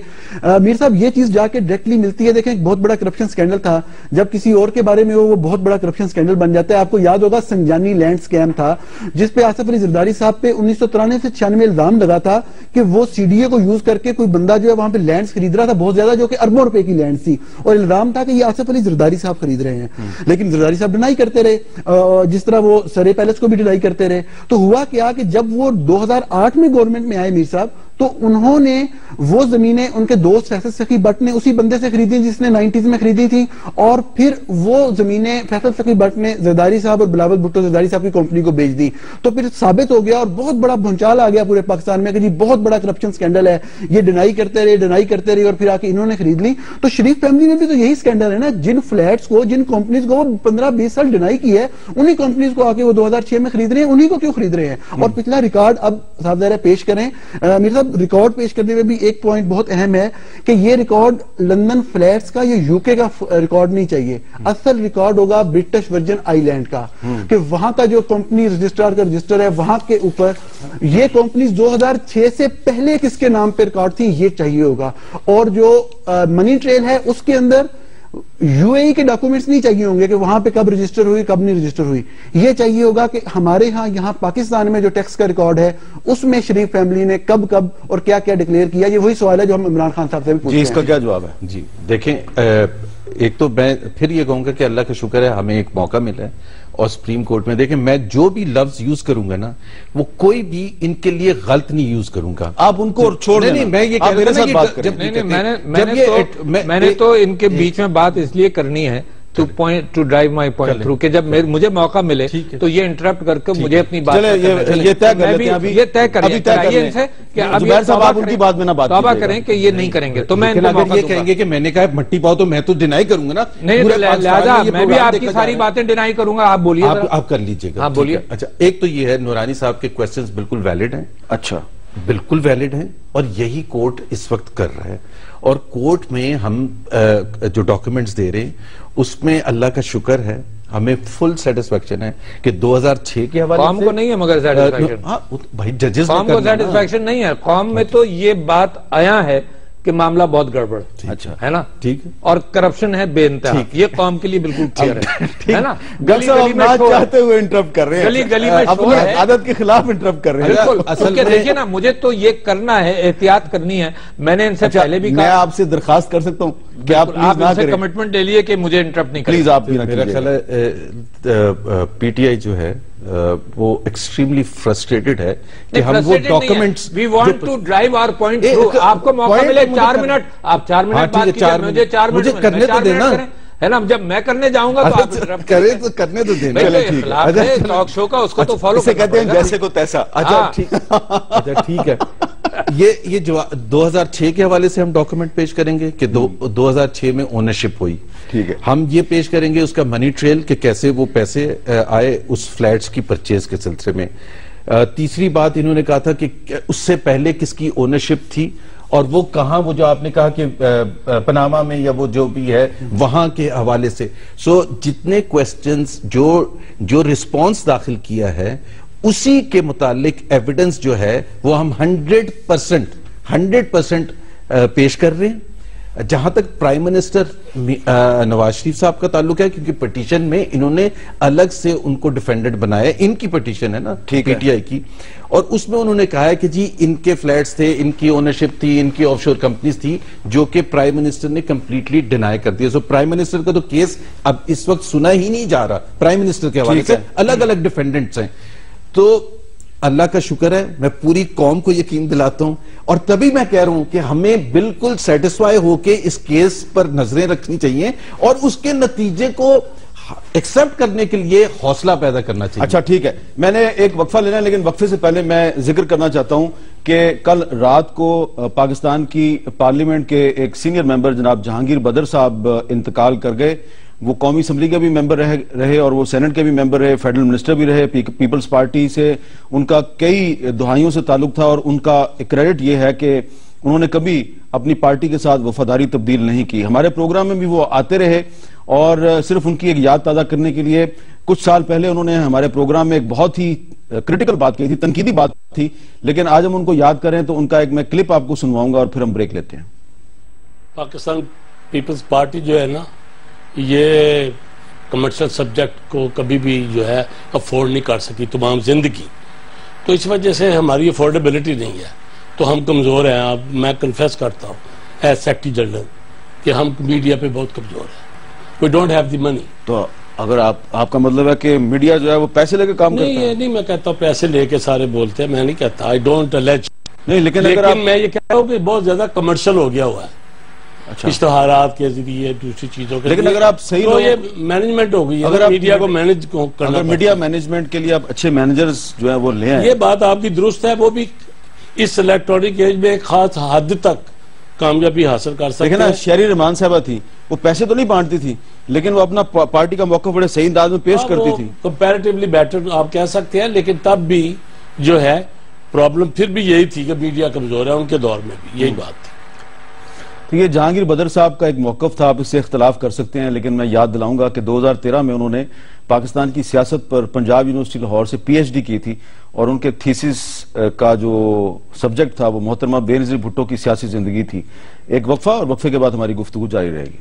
میر صاحب، یہ چیز جا کے ڈائریکٹلی ملتی ہے. دیکھیں، ایک بہت بڑا کرپشن سکینڈل تھا، جب کسی اور کے بارے میں وہ بہت بڑا کرپشن سکینڈل بن جاتا ہے. آپ کو یاد ہوگا سنجانی لینڈ سکیم تھا، جس پہ آصف علی زرداری صاحب پہ 1993 سے 96 میں الزام لگا تھا کہ وہ سی ڈی اے کو یوز کر کے کوئی بندہ جو ہے وہاں پہ لینڈز خرید رہا تھا بہت زیادہ، جو کہ اربوں روپے کی لینڈ تھی، اور الزام تھا کہ یہ آصف علی زرداری صاحب خرید رہے ہیں. لیکن زرداری صاحب ڈینائی کرتے رہے، جس طرح وہ سرے پیلس کو بھی ڈینائی کرتے رہے. تو ہوا کیا کہ جب وہ 2008 میں گورنمنٹ میں آئے میر صاحب، تو انہوں نے وہ زمینیں ان کے دوست فیصل سخی بٹ نے اسی بندے سے خریدی جس نے 90s میں خریدی تھی، اور پھر وہ زمینیں فیصل سخی بٹ نے زرداری صاحب اور بلاول بھٹو زرداری صاحب کی کمپنی کو بیچ دی. تو پھر ثابت ہو گیا اور بہت بڑا بھونچال آ گیا پورے پاکستان میں کہ جی بہت بڑا کرپشن سکینڈل ہے. یہ ڈینائی کرتے رہے اور پھر آ کے انہوں نے خرید لی. تو شریف فیملی میں بھی تو یہی سکینڈل ہے نا، جن فلیٹس کو، جن کمپنیز کو وہ 15-20 سال ڈینائی کی ہے، انہی کمپنیز کو آ کے وہ 2006 میں خرید رہے ہیں. انہی کو کیوں خرید رہے ہیں؟ اور پچھلا ریکارڈ اب صاحب ذرا پیش کریں. میر صاحب، ریکارڈ پیش کرنے میں بھی ایک پوائنٹ بہت اہم ہے کہ یہ ریکارڈ لندن فلیٹس کا یا یو کے کا ریکارڈ نہیں چاہیے. اصل ریکارڈ ہوگا برٹش ورجن آئی لینڈ کا، کہ وہاں کا جو کمپنی رجسٹرار کا رجسٹر ہے وہاں کے اوپر یہ کمپنیز 2006 سے پہلے کس کے نام پہ ریکارڈ تھی یہ چاہیے ہوگا. اور جو منی ٹریل ہے اس کے اندر یو اے ای کے ڈاکومنٹس نہیں چاہیے ہوں گے کہ وہاں پہ کب رجسٹر ہوئی کب نہیں رجسٹر ہوئی. یہ چاہیے ہوگا کہ ہمارے ہاں یہاں پاکستان میں جو ٹیکس کا ریکارڈ ہے اس میں شریف فیملی نے کب اور کیا کیا ڈکلیئر کیا. یہ وہی سوال ہے جو ہم عمران خان صاحب سے بھی پوچھتے ہیں. جی، اس کا کیا جواب ہے؟ جی دیکھیں، ایک تو میں پھر یہ کہوں گا کہ اللہ کا شکر ہے ہمیں ایک موقع ملا ہے، اور سپریم کورٹ میں دیکھیں میں جو بھی لفظ یوز کروں گا نا وہ کوئی بھی ان کے لیے غلط نہیں یوز کروں گا. آپ ان کو چھوڑ دیں. نہیں، میں یہ کہہ رہا ہوں کہ میں نے تو ان کے بیچ میں بات اس لیے کرنی ہے to drive my point through کہ جب مجھے موقع ملے تو یہ انٹرپٹ کر کے مجھے اپنی بات یہ طے کر لیتے ہیں یہ طے کریے ان سے کہ اب زبیر صاحب آپ ان کی بات میں نہ بات توبہ کریں کہ یہ نہیں کریں گے. تو میں اگر یہ کہیں گے کہ میں نے کہا مٹی پاؤ تو میں تو ڈینائی کروں گا نا, نہیں لہذا میں بھی آپ کی ساری باتیں ڈینائی کروں گا. آپ بولیے, آپ کر لیجئے گا. ہاں بولیے. اچھا, ایک تو یہ ہے نورانی صاحب کے کوسچنز بالکل ویلڈ ہیں. اچھا, بالکل ویلڈ ہیں, اور یہی کورٹ اس وقت کر رہا ہے. اور کورٹ میں ہم جو ڈاکیومنٹس دے رہے ہیں اس میں اللہ کا شکر ہے ہمیں فل سیٹسفیکشن ہے کہ 2006 کے حوالے سے قوم کو نہیں ہے مگر سیٹسفیکشن. بھائی ججز قوم کو سیٹسفیکشن نہیں ہے. قوم میں تو یہ بات آیا ہے کہ معاملہ بہت گڑبڑ ہے نا, ٹھیک, اور کرپشن ہے بے انتہا. یہ قوم کے لیے بالکل کلیئر ہے نا. گلی گلی میں چاہتے ہوئے انٹرپٹ کر رہے ہیں, گلی گلی میں اپنی عادت کے خلاف انٹرپٹ کر رہے ہیں. بالکل, اصل میں دیکھیں نا, مجھے تو یہ کرنا ہے, احتیاط کرنی ہے. میں نے ان سے پہلے بھی کہا, میں آپ سے درخواست کر سکتا ہوں کہ آپ ان سے کمٹمنٹ لے لیے کہ مجھے انٹرپٹ نہیں کریں. پلیز آپ بھی نہ میرا خیال ہے پی ٹی آئی جو ہے وہ ایکسٹریملی فرسٹریٹڈ ہے کہ ہم وہ documents we want to drive our point through. آپ کو موقع ملے 4 منٹ, آپ 4 منٹ بات کیجئے, مجھے 4 منٹ مجھے کرنے تو دینا ہے نا. جب میں کرنے جاؤں گا تو آپ کرنے تو دینا. اخلاق ہے ٹاک شو کا, اس کو تو فالو اسے کہتے ہیں جیسے کو تیسا. اچھا ٹھیک ہے. یہ جو 2006 کے حوالے سے ہم ڈاکیومنٹ پیش کریں گے کہ 2006 میں اونرشپ ہوئی. ٹھیک ہے, ہم یہ پیش کریں گے اس کا منی ٹریل کہ کیسے وہ پیسے آئے اس فلیٹس کی پرچیز کے سلسلے میں. تیسری بات انہوں نے کہا تھا کہ اس سے پہلے کس کی اونرشپ تھی اور وہ کہاں, وہ جو آپ نے کہا کہ پناما میں یا وہ جو بھی ہے وہاں کے حوالے سے. سو جتنے کوسچنز جو رسپانس داخل کیا ہے اسی کے متعلق ایویڈنس جو ہے وہ ہم 100% پیش کر رہے ہیں. جہاں تک پرائم منسٹر نواز شریف صاحب کا تعلق ہے, کیونکہ پٹیشن میں انہوں نے الگ سے ان کو ڈیفینڈنٹ بنایا ہے, ان کی پٹیشن ہے نا پی ٹی آئی کی, اور اس میں انہوں نے کہا ہے کہ جی ان کے فلیٹس تھے, ان کی اونرشپ تھی, ان کی آف شور کمپنیز تھی, جو کہ پرائم منسٹر نے کمپلیٹلی ڈینائی کر دیا. سو پرائم منسٹر کا تو کیس اب اس وقت سنا ہی نہیں جا رہا. پرائم منسٹر کے حوالے سے الگ الگ ڈیفینڈنٹس ہیں. تو اللہ کا شکر ہے, میں پوری قوم کو یقین دلاتا ہوں, اور تبھی میں کہہ رہا ہوں کہ ہمیں بالکل سیٹسفائی ہو کے اس کیس پر نظریں رکھنی چاہیے اور اس کے نتیجے کو ایکسپٹ کرنے کے لیے حوصلہ پیدا کرنا چاہیے. اچھا ٹھیک ہے, میں نے ایک وقفہ لینا ہے, لیکن وقفے سے پہلے میں ذکر کرنا چاہتا ہوں کہ کل رات کو پاکستان کی پارلیمنٹ کے ایک سینئر ممبر جناب جہانگیر بدر صاحب انتقال کر گئے. وہ قومی اسمبلی کے بھی ممبر رہے اور وہ سینٹ کے بھی ممبر رہے, فیڈرل منسٹر بھی رہے, پیپلز پارٹی سے ان کا کئی دہائیوں سے تعلق تھا, اور ان کا کریڈٹ یہ ہے کہ انہوں نے کبھی اپنی پارٹی کے ساتھ وفاداری تبدیل نہیں کی. ہمارے پروگرام میں بھی وہ آتے رہے, اور صرف ان کی ایک یاد تازہ کرنے کے لیے کچھ سال پہلے انہوں نے ہمارے پروگرام میں ایک بہت ہی کریٹیکل بات کہی تھی, تنقیدی بات تھی, لیکن آج ہم ان کو یاد کریں تو ان کا ایک میں کلپ آپ کو سنواؤں گا اور پھر ہم بریک لیتے ہیں. پاکستان پیپلز پارٹی جو ہے نا, یہ کمرشل سبجیکٹ کو کبھی بھی جو ہے افورڈ نہیں کر سکی تمام زندگی. تو اس وجہ سے ہماری افورڈیبلٹی نہیں ہے, تو ہم کمزور ہیں. اب میں کنفیس کرتا ہوں ایز سیکرٹری جنرل کہ ہم میڈیا پہ بہت کمزور ہیں. وی ڈونٹ ہیو دی منی. تو اگر آپ کا مطلب ہے کہ میڈیا جو ہے وہ پیسے لے کے کام کرتا ہے؟ نہیں, یہ نہیں میں کہتا ہوں پیسے لے کے سارے بولتے ہیں, میں نہیں کہتا, آئی ڈونٹ الیج. نہیں, لیکن میں یہ کہہ رہا ہوں کہ بہت زیادہ کمرشل ہو گیا ہوا ہے اشتہارات کے ذریعے, دوسری چیزوں کے. لیکن اگر آپ صحیح تو یہ مینجمنٹ ہو گئی ہے, اگر میڈیا کو مینج کرنا, اگر میڈیا مینجمنٹ کے لیے آپ اچھے مینیجرز جو ہیں وہ لے آئیں. یہ بات آپ کی درست ہے, وہ بھی اس الیکٹرونک ایج میں ایک خاص حد تک کامیابی حاصل کر سکتے ہیں. لیکن شہری رحمان صاحبہ تھی, وہ پیسے تو نہیں بانٹتی تھی, لیکن وہ اپنا پارٹی کا موقف بڑے صحیح انداز میں پیش کرتی تھی. کمپیریٹیولی بیٹر آپ کہہ سکتے ہیں, لیکن تب بھی جو ہے پرابلم پھر بھی یہی تھی کہ میڈیا کمزور ہے. ان کے دور میں بھی یہی بات تھی. تو یہ جہانگیر بدر صاحب کا ایک موقف تھا, آپ اس سے اختلاف کر سکتے ہیں, لیکن میں یاد دلاؤں گا کہ 2013 میں انہوں نے پاکستان کی سیاست پر پنجاب یونیورسٹی لاہور سے پی ایچ ڈی کی تھی, اور ان کے تھیسس کا جو سبجیکٹ تھا وہ محترمہ بینظیر بھٹو کی سیاسی زندگی تھی. ایک وقفہ, اور وقفے کے بعد ہماری گفتگو جاری رہے گی.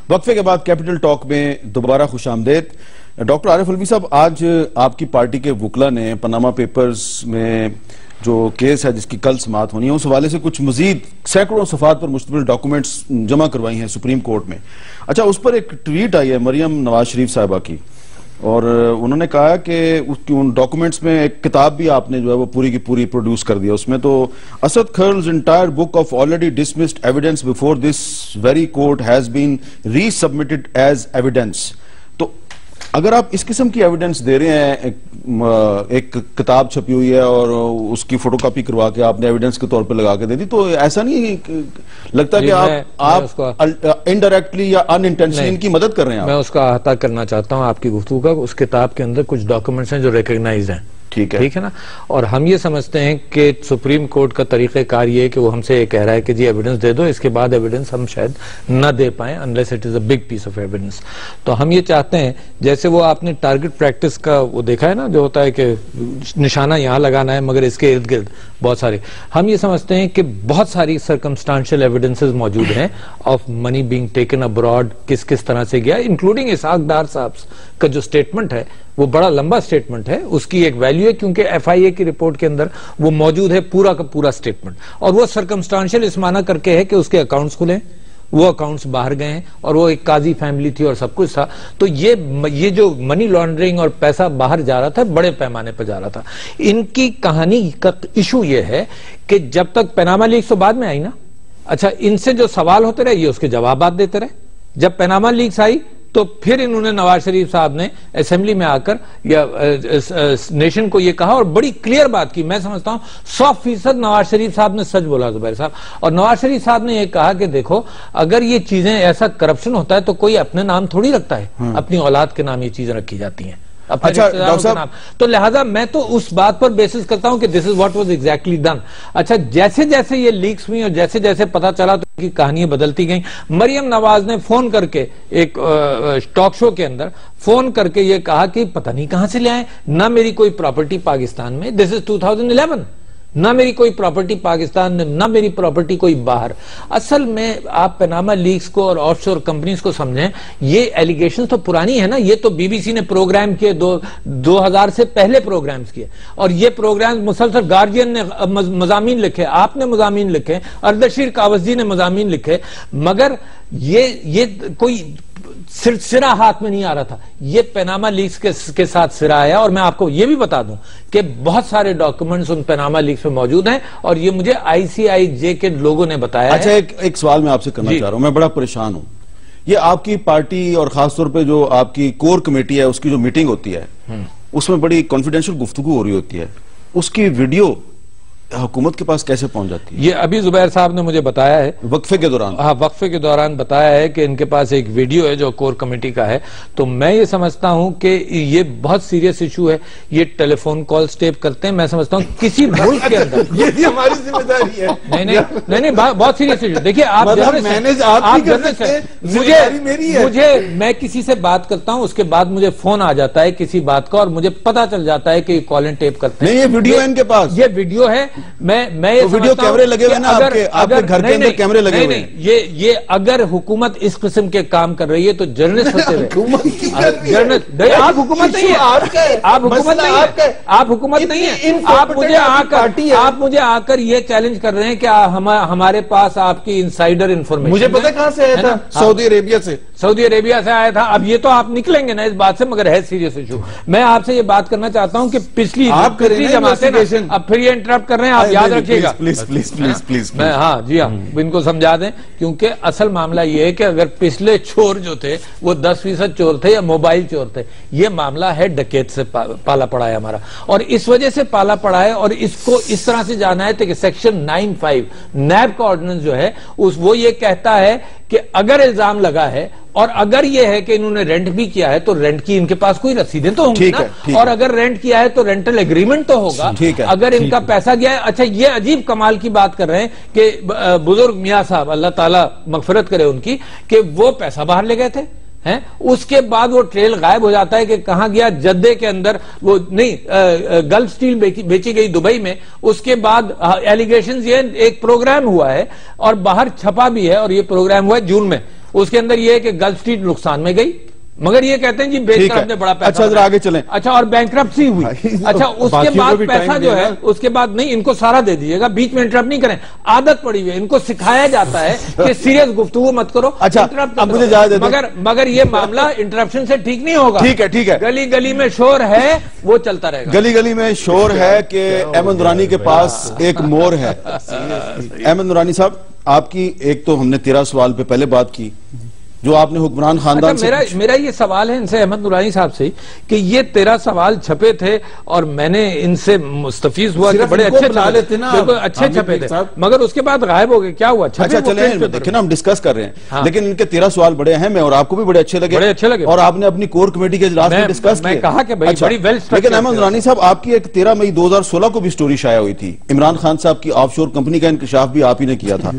وقفے کے بعد کیپٹل ٹاک میں دوبارہ خوش آمدید. ڈاکٹر عارف علوی صاحب, آج آپ کی پارٹی کے وکلا نے پاناما پیپرز میں جو کیس ہے جس کی کل سماعت ہونی ہے, اس حوالے سے کچھ مزید سینکڑوں صفحات پر مشتمل ڈاکومنٹس جمع کروائی ہیں سپریم کورٹ میں. اچھا, اس پر ایک ٹویٹ آئی ہے مریم نواز شریف صاحبہ کی, اور انہوں نے کہا کہ ان ڈاکومنٹس میں ایک کتاب بھی آپ نے جو ہے وہ پوری کی پوری پروڈیوس کر دیا. اس میں تو Asad خرل's entire book of already dismissed evidence before this very court has been resubmitted as evidence. تو اگر آپ اس قسم کی ایویڈنس دے رہے ہیں, ایک کتاب چھپی ہوئی ہے اور اس کی فوٹو کاپی کروا کے آپ نے ایویڈنس کے طور پہ لگا کے دے دی, تو ایسا نہیں لگتا کہ آپ انڈائریکٹلی یا ان انٹینشنلی ان کی مدد کر رہے ہیں؟ میں اس کا احاطہ کرنا چاہتا ہوں آپ کی گفتگو کا. اس کتاب کے اندر کچھ ڈاکومنٹس ہیں جو ریکگنائز ہیں, ٹھیک ہے نا, اور ہم یہ سمجھتے ہیں کہ سپریم کورٹ کا طریقہ کار یہ ہے کہ وہ ہم سے یہ کہہ رہا ہے کہ جی ایویڈنس دے دو, اس کے بعد ایویڈنس ہم شاید نہ دے پائیں unless it is a big piece of evidence. تو ہم یہ چاہتے ہیں, جیسے وہ آپ نے ٹارگٹ پریکٹس کا وہ دیکھا ہے نا, جو ہوتا ہے کہ نشانہ یہاں لگانا ہے مگر اس کے ارد گرد بہت سارے, ہم یہ سمجھتے ہیں کہ بہت ساری سرکمسٹانشل ایویڈنسز موجود ہیں of money being taken abroad, کس کس طرح سے گیا, انکلوڈنگ اسحاق ڈار صاحب کا جو سٹیٹمنٹ ہے وہ بڑا لمبا سٹیٹمنٹ ہے, اس کی ایک ویلیو ہے کیونکہ ایف آئی اے کی رپورٹ کے اندر وہ موجود ہے پورا کا پورا سٹیٹمنٹ, اور وہ سرکمسٹانشل اس معنی کر کے ہے کہ اس کے اکاؤنٹس کھلے, وہ اکاؤنٹس باہر گئے ہیں, اور وہ ایک قاضی فیملی تھی اور سب کچھ تھا. تو یہ جو منی لانڈرنگ اور پیسہ باہر جا رہا تھا بڑے پیمانے پر جا رہا تھا. ان کی کہانی کا ایشو یہ ہے کہ جب تک پیناما لیکس تو بعد میں آئی نا, اچھا ان سے جو سوال ہوتے رہے یہ اس کے جوابات دیتے رہے. جب پیناما لیکس آئی تو پھر انہوں نے نواز شریف صاحب نے اسمبلی میں آ کر یا نیشن کو یہ کہا اور بڑی کلیئر بات کی. میں سمجھتا ہوں 100% نواز شریف صاحب نے سچ بولا زبیر صاحب, اور نواز شریف صاحب نے یہ کہا کہ دیکھو اگر یہ چیزیں ایسا کرپشن ہوتا ہے تو کوئی اپنے نام تھوڑی رکھتا ہے, اپنی اولاد کے نام یہ چیزیں رکھی جاتی ہیں, تو لہذا میں تو اس بات پر بیسس کرتا ہوں کہ this is what was exactly done. اچھا جیسے جیسے یہ لیکس ہوئی اور جیسے جیسے پتا چلا تو ان کی کہانیاں بدلتی گئیں. مریم نواز نے فون کر کے ایک ٹاک شو کے اندر فون کر کے یہ کہا کہ پتہ نہیں کہاں سے لے آئے, نہ میری کوئی پراپرٹی پاکستان میں, this is 2011, نہ میری کوئی پراپرٹی پاکستان میں, نہ میری پراپرٹی کوئی باہر. اصل میں آپ پیناما لیکس کو اور آف شور کمپنیز کو سمجھیں, یہ ایلیگیشنز تو پرانی ہے نا, یہ تو بی بی سی نے پروگرام کیے 2000 سے پہلے پروگرامز کیے, اور یہ پروگرام مسلسل گارجین نے مضامین لکھے, آپ نے مضامین لکھے, اردشیر کاوزی نے مضامین لکھے, مگر یہ کوئی سرا ہاتھ میں نہیں آ رہا تھا. یہ پیناما لیکس کے ساتھ سرا آیا, اور میں آپ کو یہ بھی بتا دوں کہ بہت سارے ڈاکومنٹس ان پیناما لیکس میں موجود ہیں, اور یہ مجھے آئی سی آئی جے کے لوگوں نے بتایا. اچھا ایک سوال میں آپ سے کرنا چاہ رہا ہوں, میں بڑا پریشان ہوں. یہ آپ کی پارٹی اور خاص طور پہ جو آپ کی کور کمیٹی ہے اس کی جو میٹنگ ہوتی ہے اس میں بڑی کانفیڈینشیل گفتگو ہو رہی ہوتی ہے, اس کی ویڈیو حکومت کے پاس کیسے پہنچ جاتی ہے؟ یہ ابھی زبیر صاحب نے مجھے بتایا ہے وقفے کے دوران, ہاں وقفے کے دوران بتایا ہے کہ ان کے پاس ایک ویڈیو ہے جو کور کمیٹی کا ہے. تو میں یہ سمجھتا ہوں کہ یہ بہت سیریس ایشو ہے, یہ ٹیلی فون کالز ٹیپ کرتے ہیں. میں سمجھتا ہوں کسی ملک کے اندر یہ ہماری ذمہ داری ہے. نہیں بہت سیریس ایشو. دیکھیے میں کسی سے بات کرتا ہوں, اس کے بعد مجھے فون آ جاتا ہے کسی بات کا, اور مجھے پتا چل جاتا ہے کہ یہ کالیں ٹیپ کرتے ہیں. یہ ویڈیو ہے ان کے پاس, یہ ویڈیو ہے. میں ویڈیو کیمرے لگے ہوئے نا, آپ کے گھر کے اندر کیمرے لگے ہوئے ہیں. یہ اگر حکومت اس قسم کے کام کر رہی ہے تو جرنلسٹ ہوتے ہوئے آپ حکومت نہیں ہے, آپ حکومت نہیں ہے. آپ مجھے آ کر یہ چیلنج کر رہے ہیں کہ ہمارے پاس آپ کی انسائیڈر انفارمیشن, مجھے پتہ کہاں سے آیا تھا, سعودی عربیہ سے آیا تھا. اب یہ تو آپ نکلیں گے نا اس بات سے, مگر ہے سیریس ایشو. میں آپ سے یہ بات کرنا چاہتا ہوں کہ پچھلی جماعتیں, اب پھر یہ انٹرپٹ کر رہے ہیں, آپ یاد رکھیے گا پلیز. ہاں جی ہاں ان کو سمجھا دیں, کیونکہ اصل معاملہ یہ ہے کہ اگر پچھلے چور جو تھے وہ 10% چور تھے یا موبائل چور تھے, یہ معاملہ ہے ڈکیت سے پالا پڑا ہے ہمارا, اور اس وجہ سے پالا پڑا ہے. اور اس کو اس طرح سے جانا ہے کہ سیکشن 95 نیب کا آرڈیننس جو ہے وہ یہ کہتا ہے کہ اگر الزام لگا ہے اور اگر یہ ہے کہ انہوں نے رینٹ بھی کیا ہے تو رینٹ کی ان کے پاس کوئی رسیدیں تو ہوں گی نا, اور اگر رینٹ کیا ہے تو رینٹل ایگریمنٹ تو ہوگا, اگر ان کا پیسہ گیا ہے. اچھا یہ عجیب کمال کی بات کر رہے ہیں کہ بزرگ میاں صاحب اللہ تعالیٰ مغفرت کرے ان کی, کہ وہ پیسہ باہر لے گئے تھے, اس کے بعد وہ ٹریل غائب ہو جاتا ہے کہ کہاں گیا. جدے کے اندر وہ نہیں, گلف سٹیل بیچی گئی دبئی میں, اس کے بعد ایلیگیشنز, یہ ایک پروگرام ہوا ہے اور باہر چھپا بھی ہے, اور یہ پروگرام ہوا ہے جون میں. اس کے اندر یہ ہے کہ گلف سٹریٹ نقصان میں گئی, مگر یہ کہتے ہیں جی بیچ کر ہم نے بڑا پیسہ. اچھا ذرا آگے چلیں. اچھا اور بینکرپسی ہوئی. اچھا اس کے بعد پیسہ جو ہے اس کے بعد نہیں, ان کو سارا دے دیجیے گا, بیچ میں انٹرپٹ نہیں کریں. عادت پڑی ہوئی ہے, ان کو سکھایا جاتا ہے کہ سیریس گفتگو مت کرو. اچھا اب مجھے جائے مگر یہ معاملہ انٹرپشن سے ٹھیک نہیں ہوگا. ٹھیک ہے ٹھیک ہے. گلی گلی میں شور ہے وہ چلتا رہے گا. گلی گلی میں شور ہے کہ احمد نورانی کے پاس ایک مور ہے. احمد نورانی صاحب آپ کی ایک تو ہم نے 13 سوال پہ پہلے بات کی جو آپ نے حکمران خاندان سے میرا یہ سوال ہے ان سے احمد نورانی صاحب سے کہ یہ 13 سوال چھپے تھے اور میں نے ان سے مستفیض ہوا کہ بڑے اچھے چھپے تھے مگر اس کے بعد غائب ہو گئے. کیا ہوا؟ اچھا چلیں دیکھیں نا ہم ڈسکس کر رہے ہیں لیکن ان کے 13 سوال بڑے اہم ہیں اور آپ کو بھی بڑے اچھے لگے اور آپ نے اپنی کور کمیٹی کے اجلاس میں ڈسکس کیا. میں کہا کہ بڑی ویل اسٹرکچرڈ. لیکن احمد نورانی صاحب آپ کی ایک 13 مئی 2016 کو بھی سٹوری شائع ہوئی تھی. عمران خان صاحب کی آف شور کمپنی کا انکشاف بھی آپ ہی نے کیا تھا.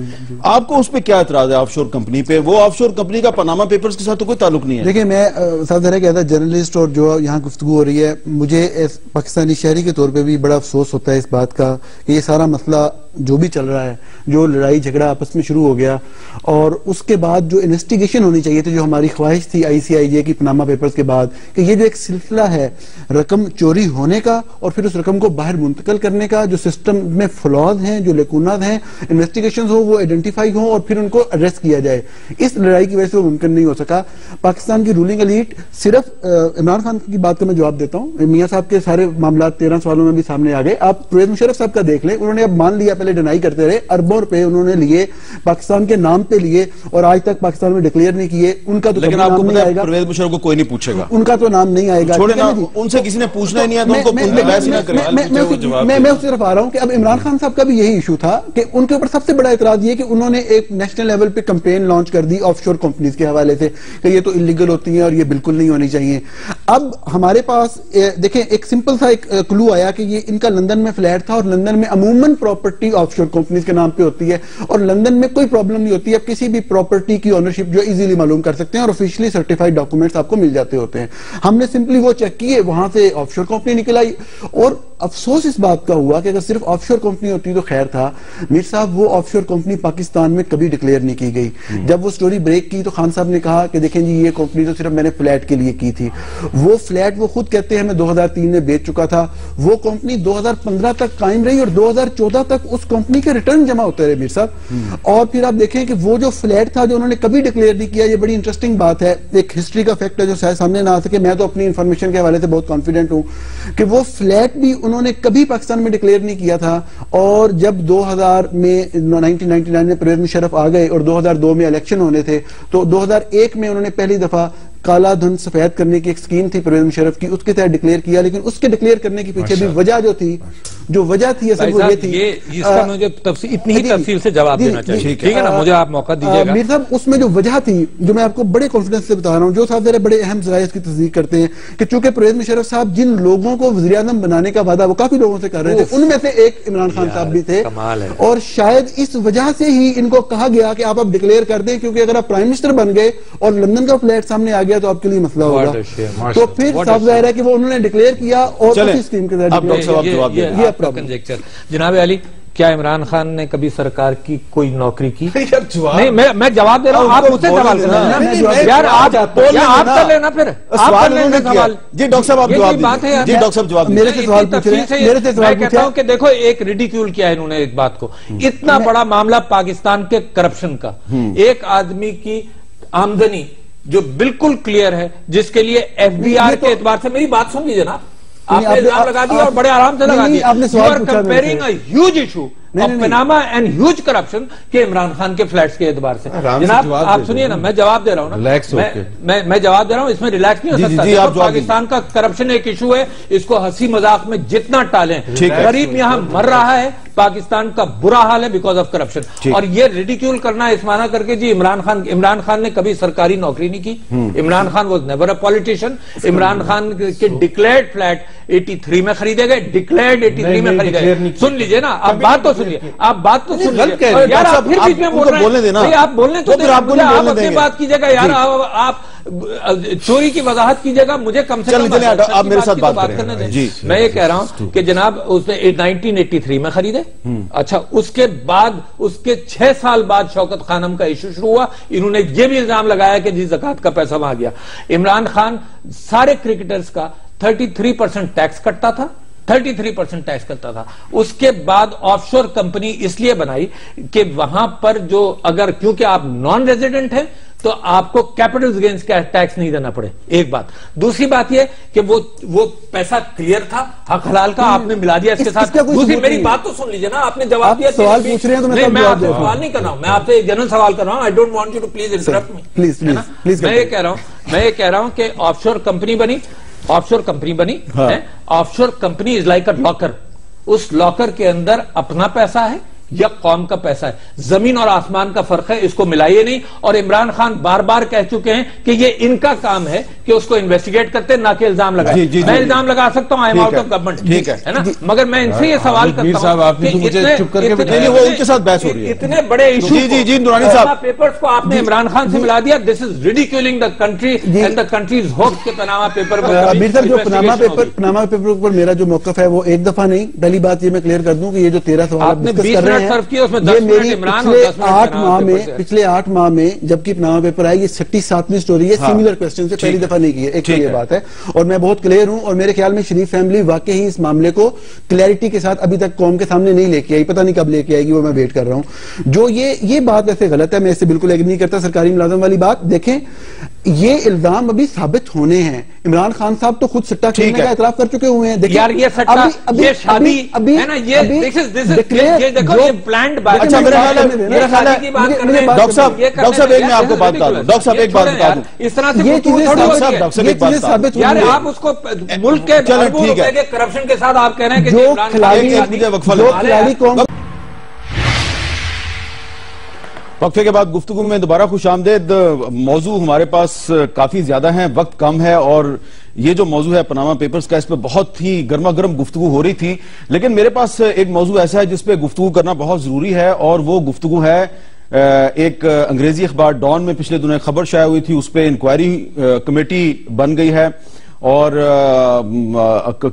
آپ کو اس پہ کیا اعتراض ہے آف شور کمپنی پہ؟ وہ آف شور کمپنی کا پاناما پیپرز کے تو کوئی تعلق نہیں ہے. دیکھیں میں صاحب ذرا کہتا جرنلسٹ اور جو یہاں گفتگو ہو رہی ہے مجھے پاکستانی شہری کے طور پہ بھی بڑا افسوس ہوتا ہے اس بات کا کہ یہ سارا مسئلہ جو بھی چل رہا ہے, جو لڑائی جھگڑا آپس میں شروع ہو گیا اور اس کے بعد جو انویسٹیگیشن ہونی چاہیے تھی, جو ہماری خواہش تھی ICIJ کی پاناما پیپرز کے بعد کہ یہ جو ایک سلسلہ ہے رقم چوری ہونے کا اور پھر اس رقم کو باہر منتقل کرنے کا, جو سسٹم میں فلاز ہیں, جو لیکونات ہیں, انویسٹیگیشنز ہوں وہ آئیڈینٹیفائی ہوں اور پھر ان کو ایڈریس کیا جائے. اس لڑائی کی وجہ سے وہ ممکن نہیں ہو سکا. پاکستان کی رولنگ ایلیٹ صرف عمران خان کی بات کا میں جواب دیتا ہوں. میاں صاحب کے سارے معاملات 13 سوالوں میں بھی سامنے آ گئے. آپ پرویز مشرف صاحب کا دیکھ لیں, انہوں نے اب مان لیا, پہلے ڈینائی کرتے رہے, اربوں روپے انہوں نے لیے پاکستان کے نام پہ لیے اور آج تک پاکستان میں ڈکلیئر نہیں کیے. ان کا تو لیکن آپ کو پتہ ہے پرویز مشرف کو کوئی نہیں پوچھے گا, ان کا تو نام نہیں آئے گا. چھوڑے نا, ان سے کسی نے پوچھنا ہی نہیں ہے تو ان کو ان پہ بحث نہ کریں. میں اس طرف آ رہا ہوں کہ اب عمران خان صاحب کا بھی یہی ایشو تھا کہ ان کے اوپر سب سے بڑا اعتراض یہ کہ انہوں نے ایک نیشنل لیول پہ کمپین لانچ کر دی آف شور کمپنیز کے حوالے سے کہ یہ تو انلیگل ہوتی ہیں اور یہ بالکل نہیں ہونی چاہیے. اب ہمارے پاس دیکھیں ایک سمپل سا ایک کلو آیا کہ یہ ان کا لندن میں فلیٹ تھا اور لندن میں عموماً پراپرٹی آف شور کمپنیز کے نام پہ ہوتی ہے اور لندن میں کوئی پرابلم نہیں ہوتی ہے. آپ کسی بھی پراپرٹی کی اونرشپ جو ایزیلی معلوم کر سکتے ہیں اور آفیشلی سرٹیفائڈ ڈاکومنٹس آپ کو مل جاتے ہوتے ہیں. ہم نے سمپلی وہ چیک کیے, وہاں سے آف شور کمپنی نکل آئی اور افسوس اس بات کا ہوا کہ اگر صرف آف شور کمپنی ہوتی تو خیر تھا. میر صاحب وہ آف شور کمپنی پاکستان میں کبھی ڈکلیئر نہیں کی گئی. جب وہ سٹوری بریک کی تو خان صاحب نے کہا کہ دیکھیں جی یہ کمپنی تو صرف میں نے فلیٹ کے لیے کی تھی. وہ فلیٹ وہ خود کہتے ہیں میں 2003 میں بیچ چکا تھا. وہ کمپنی 2015 تک قائم رہی اور 2014 تک اس کمپنی کے ریٹرن جمع ہوتے رہے میر صاحب. اور پھر آپ دیکھیں کہ وہ جو فلیٹ تھا جو انہوں نے کبھی ڈکلیئر نہیں کیا, یہ بڑی انٹرسٹنگ بات ہے, ایک ہسٹری کا فیکٹ ہے جو شاید سامنے نہ آ سکے. میں تو اپنی انفارمیشن کے حوالے سے بہت کانفیڈنٹ ہوں کہ وہ فلیٹ بھی انہوں نے کبھی پاکستان میں ڈکلیئر نہیں کیا تھا. اور جب 2000 میں 1999 میں پرویز مشرف آ گئے اور 2002 میں الیکشن ہونے تھے تو 2001 میں انہوں نے پہلی دفعہ کالا دھن سفید کرنے کی ایک سکیم تھی پرویز مشرف کی, اس کے تحت ڈکلیئر کیا. لیکن اس کے ڈکلیئر کرنے کی پیچھے بھی وجہ جو وجہ تھی اصل وہ یہ تھی. اس کا مجھے اتنی ہی تفصیل سے جواب دینا چاہیے, ٹھیک ہے نا, مجھے آپ موقع دیجیے گا. میر صاحب اس میں جو وجہ تھی جو میں آپ کو بڑے کانفیڈنس سے بتا رہا ہوں, جو صاحب ذرا بڑے اہم ذرائع اس کی تصدیق کرتے ہیں کہ چونکہ پرویز مشرف صاحب جن لوگوں کو وزیر اعظم بنانے کا وعدہ وہ کافی لوگوں سے کر رہے تھے, ان میں سے ایک عمران خان صاحب بھی تھے. اور شاید اس وجہ سے ہی ان کو کہا گیا کہ آپ اب ڈکلیئر کر دیں, کیونکہ اگر آپ پرائم منسٹر بن گئے اور لندن کا فلیٹ سامنے آ گیا تو آپ کے لیے مسئلہ ہوگا. تو پھر صاف ظاہر ہے کہ وہ انہوں نے ڈکلیئر کیا اور اسی سکیم کے تحت. جناب علی, کیا عمران خان نے کبھی سرکار کی کوئی نوکری کی؟ نہیں, میں جواب دے رہا ہوں, آپ مجھ سے سوال کر رہے ہیں یار, آپ کر لینا پھر آپ کر لینا سوال. جی ڈاکٹر صاحب آپ جواب دیں. جی ڈاکٹر صاحب جواب دیں. میرے سے سوال پوچھ رہے ہیں. میں کہتا ہوں کہ دیکھو ایک ریڈیکیول کیا ہے انہوں نے ایک بات کو, اتنا بڑا معاملہ پاکستان کے کرپشن کا, ایک آدمی کی آمدنی جو بالکل کلیئر ہے, جس کے لیے ایف بی آر کے اعتبار سے, میری بات سن لیجئے نا, آپ نے الزام لگا دیا اور بڑے آرام سے لگا دیا. You are comparing a huge issue of Panama and huge corruption کہ عمران خان کے فلیٹس کے اعتبار سے. جناب آپ سنیے نا, میں جواب دے رہا ہوں نا, میں جواب دے رہا ہوں, اس میں ریلیکس نہیں ہو سکتا. پاکستان کا کرپشن ایک ایشو ہے, اس کو ہنسی مذاق میں جتنا ٹالیں. غریب یہاں مر رہا ہے, پاکستان کا برا حال ہے بیکاز آف کرپشن. اور یہ ریڈیکیول کرنا اس معنی کر کے جی عمران خان نے کبھی سرکاری نوکری نہیں کی. Imran Khan was never a politician. Imran Khan کے ڈکلیئرڈ فلیٹ 83 میں خریدے گئے, ڈکلیئرڈ 83 میں خریدے گئے. سن لیجئے نا, اب بات تو سنیے, آپ بات تو سنیے یار, آپ پھر بیچ میں بول رہے ہیں, آپ بولنے تو دیں, آپ اپنی بات کیجئے گا یار. آپ چوری کی وضاحت کیجئے گا, مجھے کم سے کم آپ میرے ساتھ بات کرنے دیں. میں یہ کہہ رہا ہوں کہ جناب اس نے 1983 میں خریدے, اچھا اس کے بعد اس کے 6 سال بعد شوکت خانم کا ایشو شروع ہوا, انہوں نے یہ بھی الزام لگایا کہ جی زکوٰۃ کا پیسہ وہاں گیا. عمران خان سارے کرکٹرز کا 33% ٹیکس کٹتا تھا, 33% ٹیکس کرتا تھا. اس کے بعد آف شور کمپنی اس لیے بنائی کہ وہاں پر جو اگر کیونکہ آپ نان ریزیڈنٹ ہیں تو آپ کو کیپٹل گینز کا ٹیکس نہیں دینا پڑے, ایک بات. دوسری بات یہ کہ وہ پیسہ کلیئر تھا, حق حلال کا, آپ نے ملا دیا اس کے ساتھ. دوسری میری بات تو سن لیجئے نا, آپ نے جواب دیا. سوال پوچھ رہے ہیں تو میں آپ سے سوال نہیں کر رہا ہوں, میں آپ سے جنرل سوال کر رہا ہوں. I don't want you to please interrupt me. Please میں یہ کہہ رہا ہوں کہ آف شور کمپنی بنی, آف شور کمپنی از لائک اے لاکر. اس لاکر کے اندر اپنا پیسہ ہے یا قوم کا پیسہ ہے, زمین اور آسمان کا فرق ہے, اس کو ملائیے نہیں. اور عمران خان بار بار کہہ چکے ہیں کہ یہ ان کا کام ہے کہ اس کو انویسٹیگیٹ کرتے نہ کہ الزام لگائے. میں الزام لگا سکتا ہوں, I am out of government, ہے نا, مگر میں ان سے یہ سوال کرتا ہوں کہ اتنے بڑے ایشو پیپرز کو آپ نے عمران خان سے ملا دیا. This is ridiculing the country and the countries hope کے پاناما پیپر. میر صاحب, جو پاناما پیپر کے اوپر میرا جو موقف ہے وہ ایک دفعہ نہیں, پہلی بات یہ میں کلیئر کر دوں کہ یہ جو 13 سوال ڈسکس کر رہے ہیں پچھلے 8 ماہ میں جبکہ پاناما پیپر آئے, یہ 67ویں سٹوری ہے, سیملر کوسچن سے پہلی دفعہ نہیں کی ہے. ایک تو یہ بات ہے, اور میں بہت کلیئر ہوں, اور میرے خیال میں شریف فیملی واقعی اس معاملے کو کلیئرٹی کے ساتھ ابھی تک قوم کے سامنے نہیں لے کے آئی, پتہ نہیں کب لے کے آئے گی, وہ میں ویٹ کر رہا ہوں. جو یہ بات ایسے غلط ہے, میں اس سے بالکل ایگری نہیں کرتا. سرکاری ملازم والی بات دیکھیں, یہ الزام ابھی ثابت ہونے ہیں. عمران خان صاحب تو خود سٹا کھیلنے کا اعتراف کر چکے ہوئے ہیں. یار یہ سٹا, یہ شادی ہے نا, یہ دیکھو یہ پلانڈ بائی. اچھا میرا خیال ہے ڈاکٹر صاحب ایک میں آپ کو بات بتا دوں, ڈاکٹر صاحب ایک بات بتا دوں, اس طرح سے یہ چیزیں ثابت یار آپ اس کو ملک کے اربوں روپے کے کرپشن کے ساتھ آپ کہہ رہے ہیں کہ وقفے کے بعد گفتگو میں دوبارہ خوش آمدید. موضوع ہمارے پاس کافی زیادہ ہیں, وقت کم ہے, اور یہ جو موضوع ہے پاناما پیپرز کا, اس پہ بہت ہی گرما گرم گفتگو ہو رہی تھی, لیکن میرے پاس ایک موضوع ایسا ہے جس پہ گفتگو کرنا بہت ضروری ہے, اور وہ گفتگو ہے ایک انگریزی اخبار ڈان میں پچھلے دنوں خبر شائع ہوئی تھی, اس پہ انکوائری کمیٹی بن گئی ہے, اور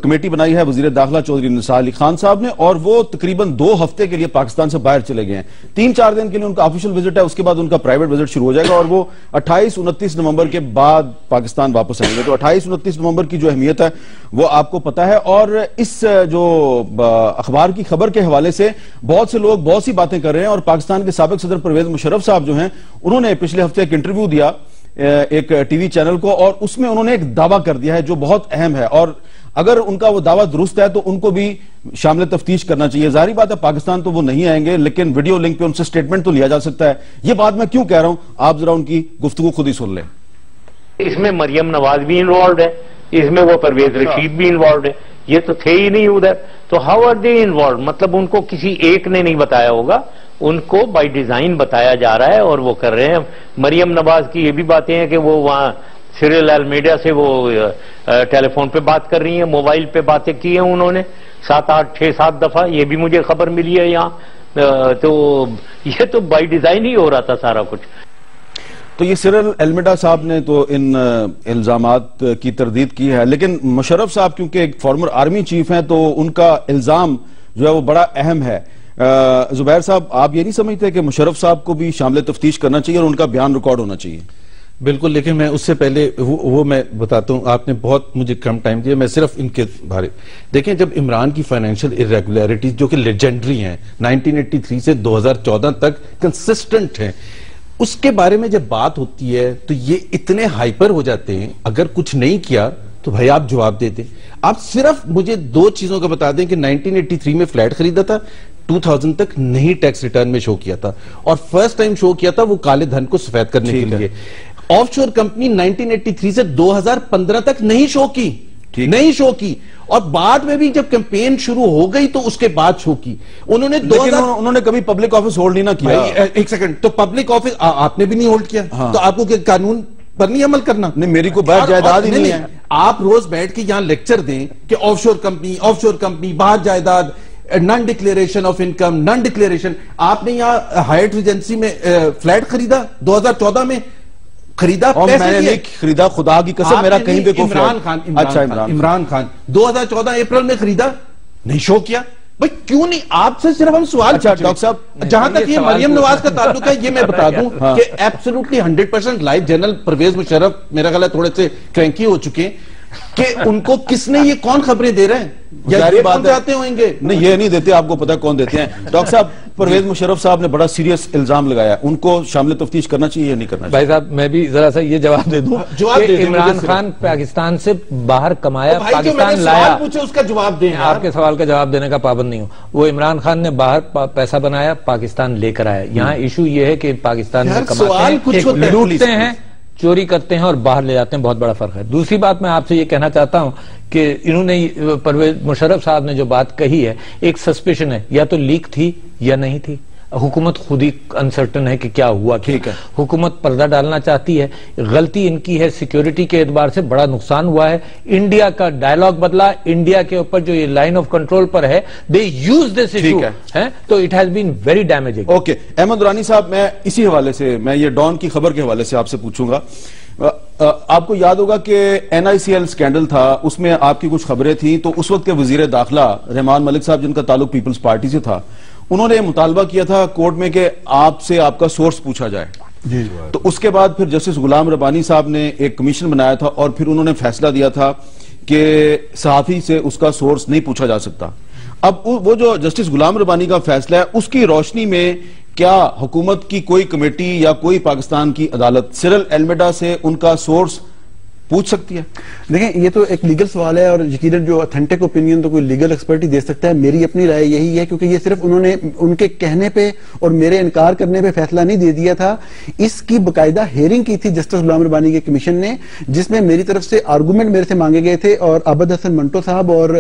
کمیٹی بنائی ہے وزیر داخلہ چودھری نثار علی خان صاحب نے, اور وہ تقریباً 2 ہفتے کے لیے پاکستان سے باہر چلے گئے ہیں. 3-4 دن کے لیے ان کا آفیشل وزٹ ہے, اس کے بعد ان کا پرائیویٹ وزٹ شروع ہو جائے گا, اور وہ 28-29 نومبر کے بعد پاکستان واپس آئیں گے. تو 28-29 نومبر کی جو اہمیت ہے وہ آپ کو پتا ہے, اور اس جو اخبار کی خبر کے حوالے سے بہت سے لوگ بہت سی باتیں کر رہے ہیں. اور پاکستان کے سابق صدر پرویز مشرف صاحب جو ہیں, انہوں نے پچھلے ہفتے ایک انٹرویو دیا ایک ٹی وی چینل کو, اور اس میں انہوں نے ایک دعویٰ کر دیا ہے جو بہت اہم ہے, اور اگر ان کا وہ دعویٰ درست ہے تو ان کو بھی شامل تفتیش کرنا چاہیے. ظاہری بات ہے پاکستان تو وہ نہیں آئیں گے, لیکن ویڈیو لنک پہ ان سے سٹیٹمنٹ تو لیا جا سکتا ہے. یہ بات میں کیوں کہہ رہا ہوں, آپ ذرا ان کی گفتگو خود ہی سن لیں. اس میں مریم نواز بھی انوالوڈ ہے, اس میں وہ پرویز رشید بھی انوالوڈ ہے, یہ تو تھے ہی نہیں ادھر, تو ہاؤ آر دے انوالوڈ؟ مطلب ان کو کسی ایک نے نہیں بتایا ہوگا, ان کو بائی ڈیزائن بتایا جا رہا ہے اور وہ کر رہے ہیں. مریم نواز کی یہ بھی باتیں ہیں کہ وہ وہاں سیریل المیڈیا سے وہ ٹیلی فون پہ بات کر رہی ہیں, موبائل پہ باتیں کی ہیں انہوں نے 6-7 دفعہ, یہ بھی مجھے خبر ملی ہے یہاں. تو یہ تو بائی ڈیزائن ہی ہو رہا تھا سارا کچھ. تو یہ سیریل المیڈیا صاحب نے تو ان الزامات کی تردید کی ہے, لیکن مشرف صاحب کیونکہ ایک فارمر آرمی چیف ہیں تو ان کا الزام جو ہے وہ بڑا اہم ہے. زبیر صاحب, آپ یہ نہیں سمجھتے کہ مشرف صاحب کو بھی شامل تفتیش کرنا چاہیے اور ان کا بیان ریکارڈ ہونا چاہیے؟ بالکل, لیکن میں اس سے پہلے وہ میں بتاتا ہوں, آپ نے بہت مجھے کم ٹائم دیا, میں صرف ان کے بارے دیکھیں. جب عمران کی فائنینشیل ارریگولیرٹیز جو کہ لیجنڈری ہیں 1983 سے 2014 تک کنسسٹنٹ ہیں, اس کے بارے میں جب بات ہوتی ہے تو یہ اتنے ہائپر ہو جاتے ہیں. اگر کچھ نہیں کیا تو بھائی آپ جواب دے دیں. آپ صرف مجھے 2 چیزوں کا بتا دیں کہ 1983 میں فلیٹ خریدا تھا, 2000 تک نہیں ٹیکس ریٹرن میں شو کیا تھا, اور فرسٹ ٹائم شو کیا تھا وہ کالے دھن کو سفید کرنے کے لیے. آف شور کمپنی 1983 سے 2015 تک نہیں شو کی, اور بعد میں بھی جب کیمپین شروع ہو گئی تو اس کے بعد شو کی انہوں نے. انہوں نے کبھی پبلک آفس ہولڈ نہیں کیا. ایک سیکنڈ, تو پبلک آفس آپ نے بھی نہیں ہولڈ کیا, تو آپ کو قانون پر نہیں عمل کرنا؟ نہیں, میری کو باہر جائیداد ہی نہیں ہے. آپ روز بیٹھ کے یہاں لیکچر دیں کہ آف شور کمپنی باہر جائیداد, نن ڈکلیریشن آف انکم, نن ڈکلیریشن. آپ نے یہاں ہائٹ ریجنسی میں فلیٹ خریدا 2014 میں, خریدا اور پیسے میں نے دیے. نہیں خریدا، خدا کی قسم میرا کہیں پہ کوئی عمران خان اچھا عمران خان 2014 اپریل میں خریدا نہیں، شو کیا بھائی کیوں نہیں؟ آپ سے صرف ہم سوال اچھا ڈاکٹر صاحب جہاں تک یہ مریم نواز کا تعلق ہے یہ میں بتا دوں کہ absolutely 100% life general Pervez Musharraf میرا خیال ہے تھوڑے سے کرینکی ہو چکے ہیں کہ ان کو کس نے یہ کون خبریں دے رہے ہیں یا یہ کون چاہتے ہوئیں گے؟ نہیں یہ نہیں دیتے، آپ کو پتا کون دیتے ہیں. ڈاکٹر صاحب پرویز مشرف صاحب نے بڑا سیریس الزام لگایا، ان کو شامل تفتیش کرنا چاہیے یا نہیں کرنا چاہیے؟ بھائی صاحب میں بھی ذرا سا یہ جواب دے دوں کہ عمران خان پاکستان سے باہر کمایا، پاکستان لایا. اس کا جواب دیں. آپ کے سوال کا جواب دینے کا پابند نہیں ہوں. وہ عمران خان نے باہر پیسہ بنایا، پاکستان لے کر آیا. یہاں ایشو یہ ہے کہ پاکستان میں کماتے ہیں، لوٹتے ہیں، چوری کرتے ہیں اور باہر لے جاتے ہیں. بہت بڑا فرق ہے. دوسری بات میں آپ سے یہ کہنا چاہتا ہوں کہ انہوں نے پرویز مشرف صاحب نے جو بات کہی ہے ایک سسپیشن ہے، یا تو لیک تھی یا نہیں تھی. حکومت خود ہی انسرٹن ہے کہ کیا ہوا. حکومت پردہ ڈالنا چاہتی ہے. غلطی ان کی ہے، سیکیورٹی کے اعتبار سے بڑا نقصان ہوا ہے. انڈیا کا ڈائیلاگ بدلا، انڈیا کے اوپر جو یہ لائن آف کنٹرول پر ہے دے یوز دس ایشو ہے، تو it has been very damaging. Okay Ahmed Noorani sahib, میں اسی حوالے سے میں یہ ڈان کی خبر کے حوالے سے آپ سے پوچھوں گا. آپ کو یاد ہوگا کہ NICL سکینڈل تھا، اس میں آپ کی کچھ خبریں تھیں، تو اس وقت کے وزیر داخلہ رحمان ملک صاحب جن کا تعلق پیپلز پارٹی سے تھا، انہوں نے مطالبہ کیا تھا کورٹ میں کہ آپ سے آپ کا سورس پوچھا جائے. تو اس کے بعد پھر جسٹس غلام ربانی صاحب نے ایک کمیشن بنایا تھا اور پھر انہوں نے فیصلہ دیا تھا کہ صحافی سے اس کا سورس نہیں پوچھا جا سکتا. اب وہ جو جسٹس غلام ربانی کا فیصلہ ہے اس کی روشنی میں کیا حکومت کی کوئی کمیٹی یا کوئی پاکستان کی عدالت سرل المیڈا سے ان کا سورس پوچھ سکتی ہے؟ دیکھیں یہ تو ایک لیگل سوال ہے اور یقیناً جو اتھینٹک اوپینین تو کوئی لیگل ایکسپرٹ ہی دے سکتا ہے. میری اپنی رائے یہی ہے کیونکہ یہ صرف انہوں نے ان کے کہنے پہ اور میرے انکار کرنے پہ فیصلہ نہیں دے دیا تھا. اس کی باقاعدہ ہیئرنگ کی تھی جسٹس غلام ربانی کے کمیشن نے، جس میں میری طرف سے آرگومنٹ میرے سے مانگے گئے تھے اور عابد حسن منٹو صاحب اور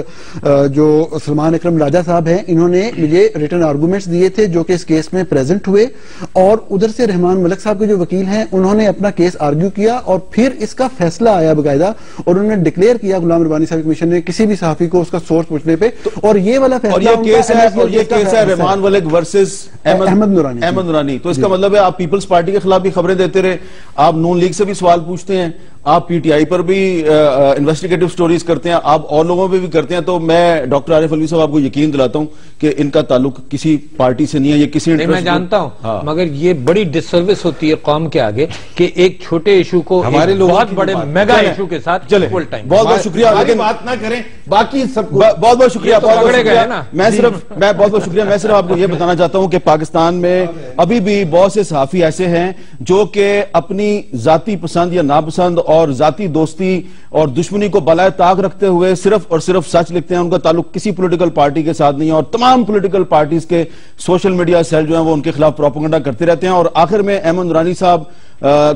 جو سلمان اکرم راجہ صاحب ہیں انہوں نے مجھے ریٹن آرگومنٹس دیے تھے جو کہ اس کیس میں پریزنٹ ہوئے. اور ادھر سے رحمان ملک صاحب کے جو وکیل ہیں انہوں نے اپنا کیس آرگیو کیا اور پھر اس کا فیصلہ آیا باقاعدہ اور انہوں نے ڈکلیئر کیا غلام ربانی صاحب کمیشن نے کسی بھی صحافی کو اس کا سورس پوچھنے پہ. اور یہ والا فیصلہ اور یہ کیس ہے رحمان ملک ورسز احمد نورانی. تو اس کا مطلب ہے آپ پیپلز پارٹی کے خلاف بھی خبریں دیتے رہے، آپ نون لیگ سے بھی سوال پوچھتے ہیں، آپ PTI پر بھی انویسٹیگیٹو سٹوریز کرتے ہیں، آپ اور لوگوں پہ بھی کرتے ہیں. تو میں ڈاکٹر عارف علوی صاحب آپ کو یقین دلاتا ہوں کہ ان کا تعلق کسی پارٹی سے نہیں ہے، یہ کسی نہیں. میں جانتا ہوں مگر یہ بڑی ڈس سروس ہوتی ہے قوم کے آگے کہ ایک چھوٹے ایشو کو ہمارے لوگ بہت بڑے میگا ایشو کے ساتھ ایکول ٹائم. بہت بہت شکریہ، لیکن بات نہ کریں باقی سب کو بہت بہت شکریہ. میں بہت بہت شکریہ. میں صرف آپ کو یہ بتانا چاہتا ہوں کہ پاکستان میں ابھی بھی بہت سے صحافی ایسے ہیں جو کہ اپنی ذاتی پسند یا ناپسند اور ذاتی دوستی اور دشمنی کو بالائے طاق رکھتے ہوئے صرف اور صرف سچ لکھتے ہیں. ان کا تعلق کسی پولیٹیکل پارٹی کے ساتھ نہیں ہے اور تمام پولیٹیکل پارٹیز کے سوشل میڈیا سیل جو ہیں وہ ان کے خلاف پروپیگنڈا کرتے رہتے ہیں. اور آخر میں احمد نورانی صاحب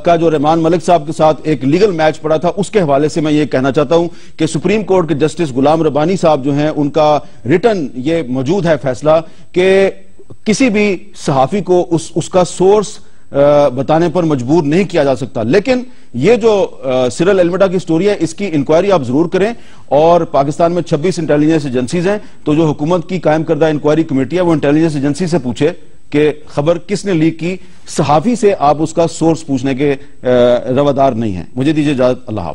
کا جو رحمان ملک صاحب کے ساتھ ایک لیگل میچ پڑا تھا اس کے حوالے سے میں یہ کہنا چاہتا ہوں کہ سپریم کورٹ کے جسٹس غلام ربانی صاحب جو ہیں ان کا ریٹن یہ موجود ہے فیصلہ کہ کسی بھی صحافی کو اس کا سورس بتانے پر مجبور نہیں کیا جا سکتا. لیکن یہ جو سرل المیڈا کی سٹوری ہے اس کی انکوائری آپ ضرور کریں اور پاکستان میں 26 انٹیلیجنس ایجنسیز ہیں تو جو حکومت کی قائم کردہ انکوائری کمیٹی ہے وہ انٹیلیجنس ایجنسی سے پوچھے کہ خبر کس نے لیک کی. صحافی سے آپ اس کا سورس پوچھنے کے روادار نہیں ہیں. مجھے دیجیے اجازت. اللہ حافظ.